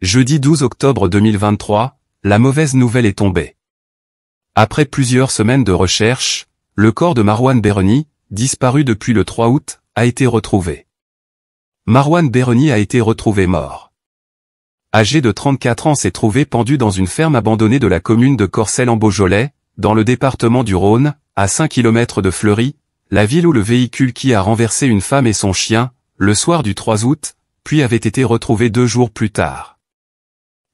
Jeudi 12 octobre 2023, la mauvaise nouvelle est tombée. Après plusieurs semaines de recherche, le corps de Marwan Bereni, disparu depuis le 3 août, a été retrouvé. Marwan Bereni a été retrouvé mort. Âgé de 34 ans, s'est trouvé pendu dans une ferme abandonnée de la commune de Corcelles en Beaujolais, dans le département du Rhône, à 5 km de Fleury, la ville où le véhicule qui a renversé une femme et son chien, le soir du 3 août, puis avait été retrouvé 2 jours plus tard.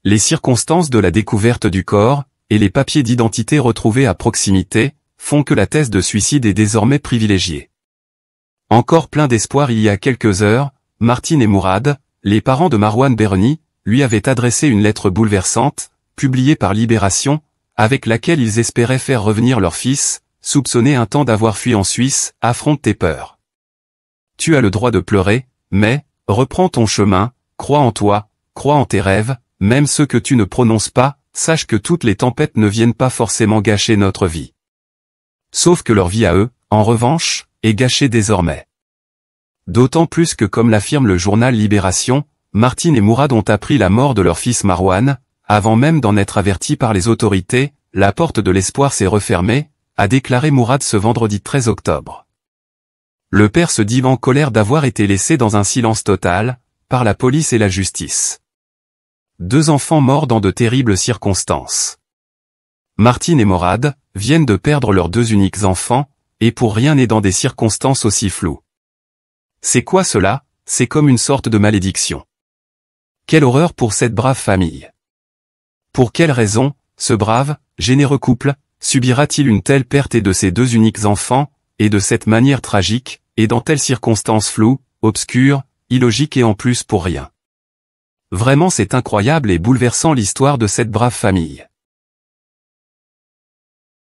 Les circonstances de la découverte du corps, et les papiers d'identité retrouvés à proximité, font que la thèse de suicide est désormais privilégiée. Encore plein d'espoir il y a quelques heures, Martine et Mourad, les parents de Marwan Bereni, lui avaient adressé une lettre bouleversante, publiée par Libération, avec laquelle ils espéraient faire revenir leur fils, soupçonné un temps d'avoir fui en Suisse. Affronte tes peurs. Tu as le droit de pleurer, mais, reprends ton chemin, crois en toi, crois en tes rêves, même ceux que tu ne prononces pas, sache que toutes les tempêtes ne viennent pas forcément gâcher notre vie. Sauf que leur vie à eux, en revanche, est gâchée désormais. D'autant plus que, comme l'affirme le journal Libération, Martine et Mourad ont appris la mort de leur fils Marwan, avant même d'en être avertis par les autorités. La porte de l'espoir s'est refermée, a déclaré Mourad ce vendredi 13 octobre. Le père se dit en colère d'avoir été laissé dans un silence total, par la police et la justice. 2 enfants morts dans de terribles circonstances. Martine et Mourad viennent de perdre leurs 2 uniques enfants, et pour rien n'est dans des circonstances aussi floues. C'est quoi cela? C'est comme une sorte de malédiction. Quelle horreur pour cette brave famille. Pour quelle raison, ce brave, généreux couple, subira-t-il une telle perte et de ses 2 uniques enfants, et de cette manière tragique, et dans telles circonstances floues, obscures, illogiques et en plus pour rien? Vraiment c'est incroyable et bouleversant l'histoire de cette brave famille.